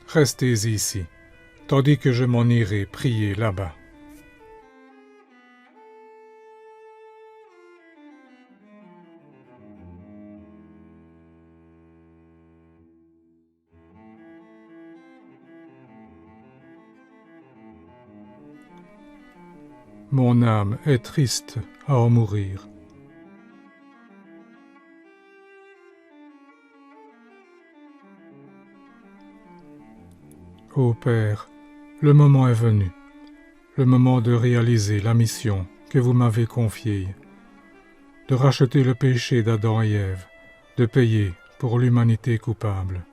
restez ici, tandis que je m'en irai prier là-bas. Mon âme est triste à en mourir. Ô Père, le moment est venu, le moment de réaliser la mission que vous m'avez confiée, de racheter le péché d'Adam et Ève, de payer pour l'humanité coupable.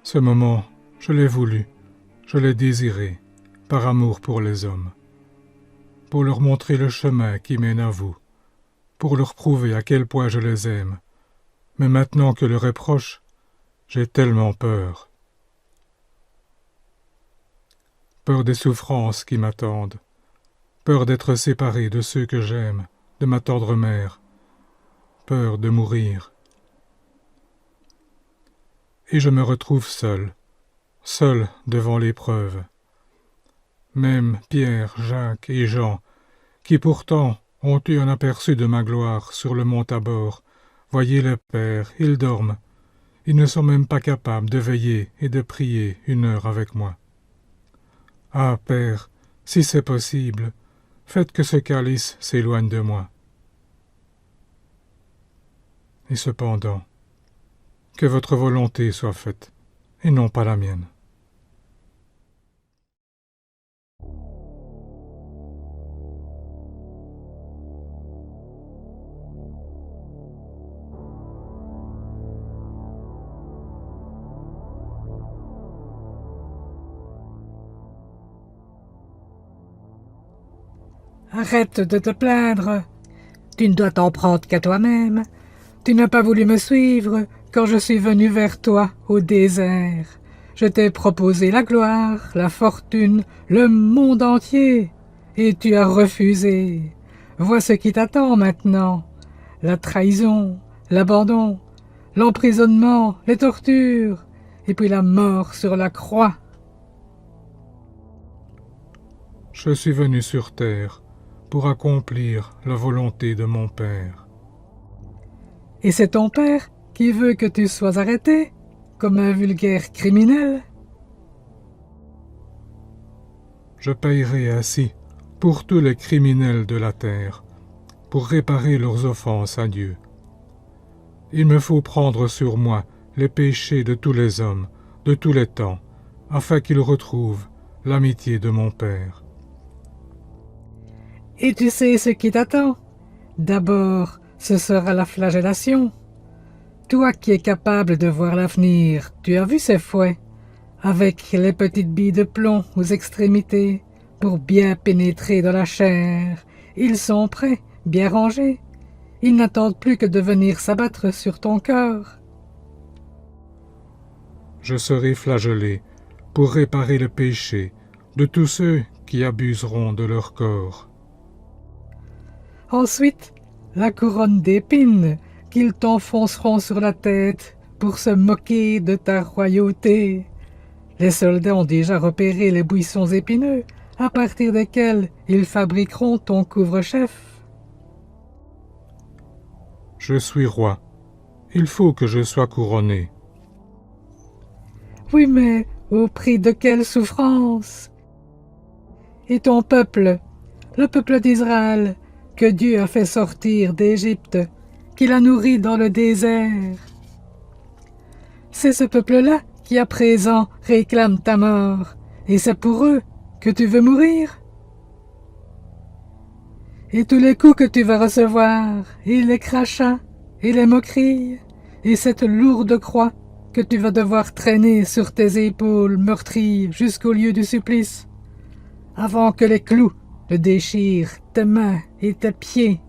Ce moment, je l'ai voulu, je l'ai désiré, par amour pour les hommes, pour leur montrer le chemin qui mène à vous, pour leur prouver à quel point je les aime. Mais maintenant que l'heure est proche, j'ai tellement peur. Peur des souffrances qui m'attendent, peur d'être séparé de ceux que j'aime, de ma tendre mère, peur de mourir. Et je me retrouve seul devant l'épreuve. Même Pierre, Jacques et Jean, qui pourtant ont eu un aperçu de ma gloire sur le mont Tabor, voyez le Père, ils dorment, ils ne sont même pas capables de veiller et de prier 1 heure avec moi. Ah, Père, si c'est possible, faites que ce calice s'éloigne de moi. Et cependant, que votre volonté soit faite, et non pas la mienne. Arrête de te plaindre. Tu ne dois t'en prendre qu'à toi-même. Tu n'as pas voulu me suivre quand je suis venu vers toi au désert. Je t'ai proposé la gloire, la fortune, le monde entier, et tu as refusé. Vois ce qui t'attend maintenant. La trahison, l'abandon, l'emprisonnement, les tortures, et puis la mort sur la croix. Je suis venu sur terre pour accomplir la volonté de mon Père. Et c'est ton père qui veut que tu sois arrêté, comme un vulgaire criminel? Je payerai ainsi pour tous les criminels de la terre, pour réparer leurs offenses à Dieu. Il me faut prendre sur moi les péchés de tous les hommes, de tous les temps, afin qu'ils retrouvent l'amitié de mon Père. Et tu sais ce qui t'attend? D'abord, ce sera la flagellation. Toi qui es capable de voir l'avenir, tu as vu ces fouets, avec les petites billes de plomb aux extrémités, pour bien pénétrer dans la chair. Ils sont prêts, bien rangés. Ils n'attendent plus que de venir s'abattre sur ton cœur. Je serai flagellé pour réparer le péché de tous ceux qui abuseront de leur corps. Ensuite, la couronne d'épines qu'ils t'enfonceront sur la tête pour se moquer de ta royauté. Les soldats ont déjà repéré les buissons épineux à partir desquels ils fabriqueront ton couvre-chef. Je suis roi. Il faut que je sois couronné. Oui, mais au prix de quelle souffrance? Et ton peuple, le peuple d'Israël, que Dieu a fait sortir d'Égypte, qu'il a nourri dans le désert. C'est ce peuple-là qui à présent réclame ta mort, et c'est pour eux que tu veux mourir? Et tous les coups que tu vas recevoir, et les crachats, et les moqueries, et cette lourde croix que tu vas devoir traîner sur tes épaules meurtries jusqu'au lieu du supplice, avant que les clous ne déchirent tes mains et tes pieds.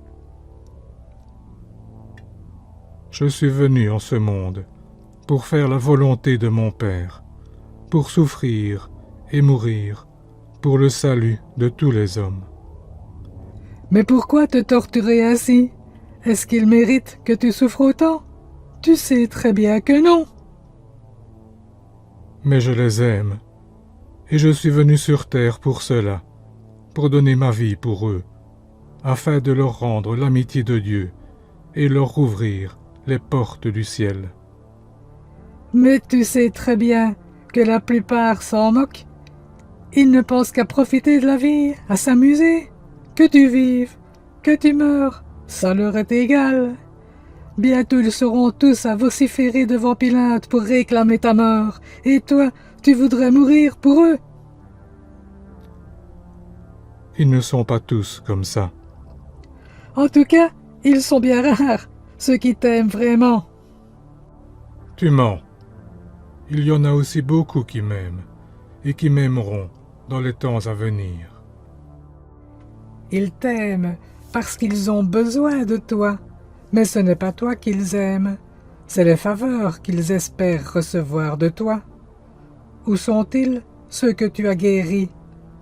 Je suis venu en ce monde pour faire la volonté de mon Père, pour souffrir et mourir pour le salut de tous les hommes. Mais pourquoi te torturer ainsi? Est-ce qu'il mérite que tu souffres autant? Tu sais très bien que non. Mais je les aime, et je suis venu sur terre pour cela, pour donner ma vie pour eux, afin de leur rendre l'amitié de Dieu et leur ouvrir les portes du ciel. Mais tu sais très bien que la plupart s'en moquent. Ils ne pensent qu'à profiter de la vie, à s'amuser. Que tu vives, que tu meurs, ça leur est égal. Bientôt ils seront tous à vociférer devant Pilate pour réclamer ta mort. Et toi, tu voudrais mourir pour eux? Ils ne sont pas tous comme ça. En tout cas, ils sont bien rares, ceux qui t'aiment vraiment. Tu mens. Il y en a aussi beaucoup qui m'aiment, et qui m'aimeront dans les temps à venir. Ils t'aiment parce qu'ils ont besoin de toi. Mais ce n'est pas toi qu'ils aiment, c'est les faveurs qu'ils espèrent recevoir de toi. Où sont-ils, ceux que tu as guéris,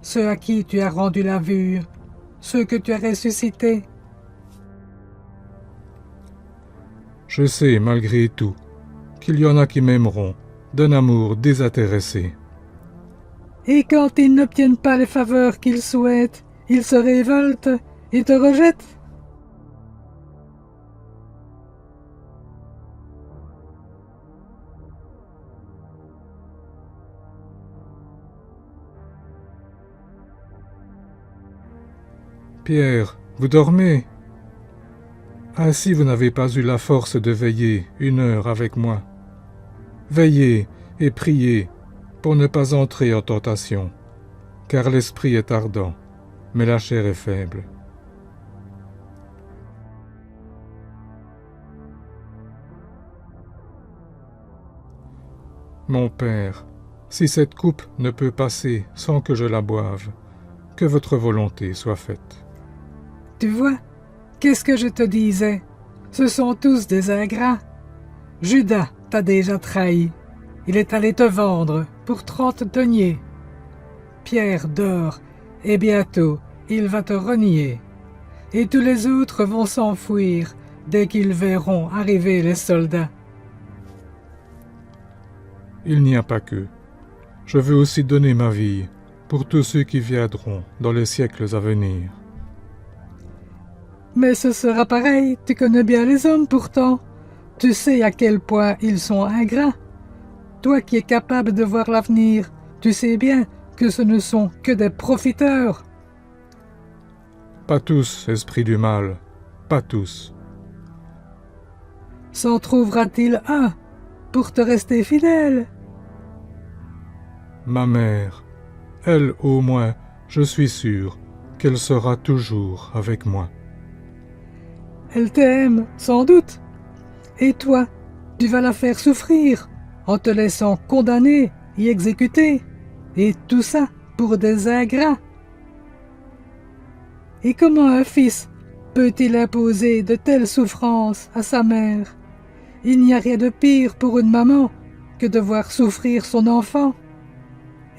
ceux à qui tu as rendu la vue, ceux que tu as ressuscités? Je sais, malgré tout, qu'il y en a qui m'aimeront d'un amour désintéressé. Et quand ils n'obtiennent pas les faveurs qu'ils souhaitent, ils se révoltent et te rejettent? Pierre, vous dormez? Ainsi vous n'avez pas eu la force de veiller 1 heure avec moi. Veillez et priez pour ne pas entrer en tentation, car l'esprit est ardent, mais la chair est faible. Mon Père, si cette coupe ne peut passer sans que je la boive, que votre volonté soit faite. Tu vois, qu'est-ce que je te disais? Ce sont tous des ingrats. Judas t'a déjà trahi. Il est allé te vendre pour 30 deniers. Pierre dort, et bientôt il va te renier. Et tous les autres vont s'enfuir dès qu'ils verront arriver les soldats. Il n'y a pas que. Je veux aussi donner ma vie pour tous ceux qui viendront dans les siècles à venir. Mais ce sera pareil, tu connais bien les hommes pourtant. Tu sais à quel point ils sont ingrats. Toi qui es capable de voir l'avenir, tu sais bien que ce ne sont que des profiteurs. Pas tous, esprit du mal, pas tous. S'en trouvera-t-il un pour te rester fidèle? Ma mère, elle au moins, je suis sûr qu'elle sera toujours avec moi. Elle t'aime, sans doute. Et toi, tu vas la faire souffrir en te laissant condamner et exécuter. Et tout ça pour des ingrats. Et comment un fils peut-il imposer de telles souffrances à sa mère? Il n'y a rien de pire pour une maman que de voir souffrir son enfant.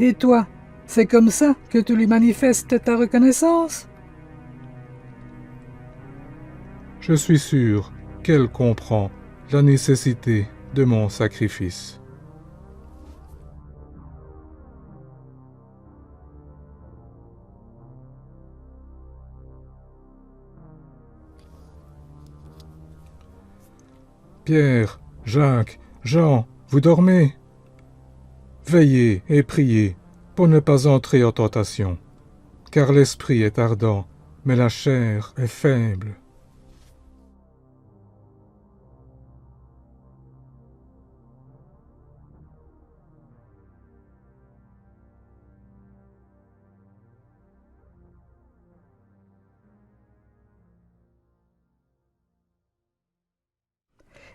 Et toi, c'est comme ça que tu lui manifestes ta reconnaissance? Je suis sûr qu'elle comprend la nécessité de mon sacrifice. Pierre, Jacques, Jean, vous dormez? Veillez et priez pour ne pas entrer en tentation, car l'esprit est ardent, mais la chair est faible.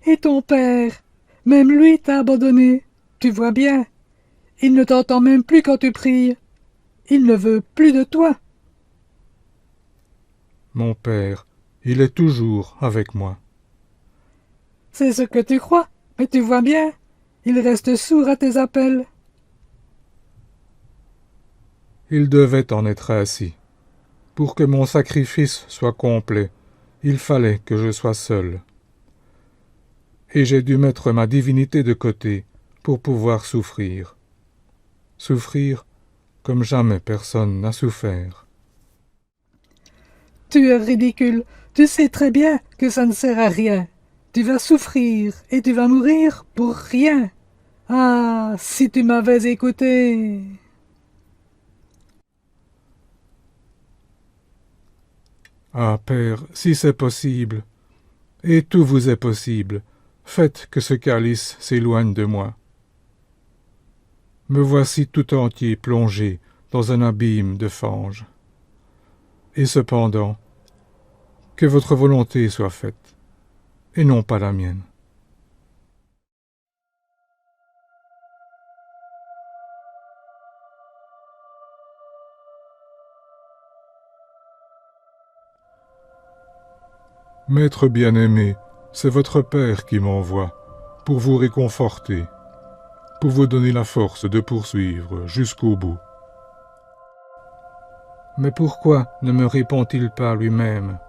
Et ton père, même lui t'a abandonné, tu vois bien. Il ne t'entend même plus quand tu pries. Il ne veut plus de toi. Mon père, il est toujours avec moi. C'est ce que tu crois, mais tu vois bien, il reste sourd à tes appels. Il devait en être ainsi. Pour que mon sacrifice soit complet, il fallait que je sois seul. Et j'ai dû mettre ma divinité de côté pour pouvoir souffrir, souffrir comme jamais personne n'a souffert. Tu es ridicule, tu sais très bien que ça ne sert à rien. Tu vas souffrir et tu vas mourir pour rien. Ah, si tu m'avais écouté. Ah, Père, si c'est possible, et tout vous est possible, faites que ce calice s'éloigne de moi. Me voici tout entier plongé dans un abîme de fange. Et cependant, que votre volonté soit faite, et non pas la mienne. Maître bien-aimé, c'est votre Père qui m'envoie, pour vous réconforter, pour vous donner la force de poursuivre jusqu'au bout. Mais pourquoi ne me répond-il pas lui-même?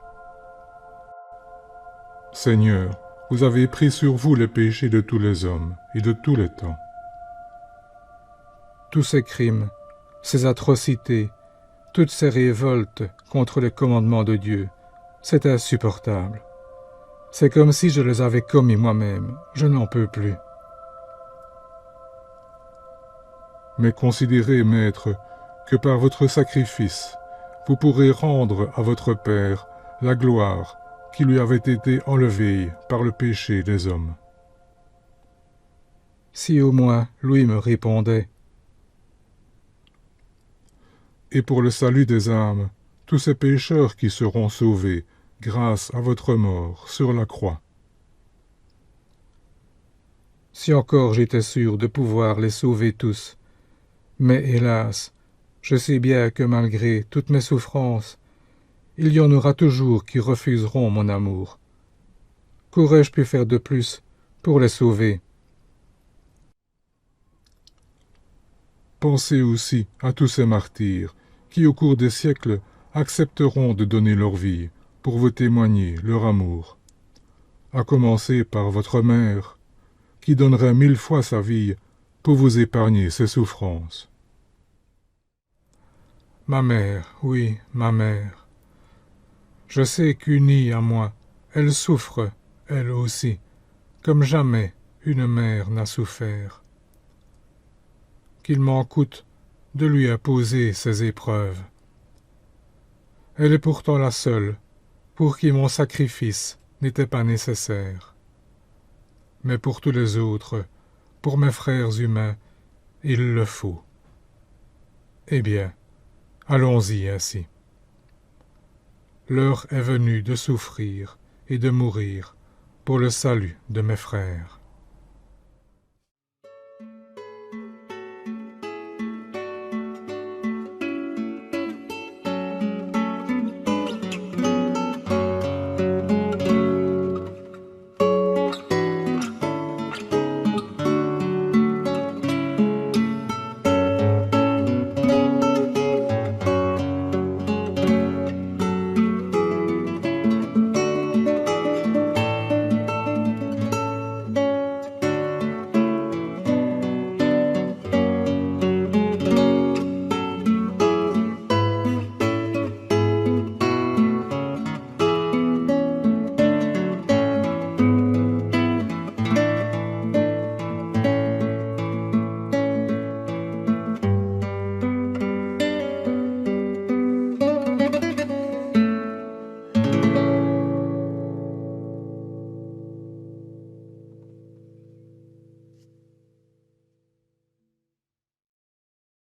Seigneur, vous avez pris sur vous les péchés de tous les hommes et de tous les temps. Tous ces crimes, ces atrocités, toutes ces révoltes contre les commandements de Dieu, c'est insupportable. C'est comme si je les avais commis moi-même, je n'en peux plus. Mais considérez, Maître, que par votre sacrifice, vous pourrez rendre à votre Père la gloire qui lui avait été enlevée par le péché des hommes. Si au moins lui me répondait. Et pour le salut des âmes, tous ces pécheurs qui seront sauvés grâce à votre mort sur la croix. Si encore j'étais sûr de pouvoir les sauver tous, mais hélas, je sais bien que malgré toutes mes souffrances, il y en aura toujours qui refuseront mon amour. Qu'aurais-je pu faire de plus pour les sauver? Pensez aussi à tous ces martyrs qui, au cours des siècles, accepteront de donner leur vie pour vous témoigner leur amour. À commencer par votre mère, qui donnerait 1000 fois sa vie pour vous épargner ses souffrances. Ma mère, oui, ma mère. Je sais qu'unie à moi, elle souffre, elle aussi, comme jamais une mère n'a souffert. Qu'il m'en coûte de lui imposer ces épreuves. Elle est pourtant la seule pour qui mon sacrifice n'était pas nécessaire. Mais pour tous les autres, pour mes frères humains, il le faut. Eh bien, allons-y ainsi. L'heure est venue de souffrir et de mourir pour le salut de mes frères.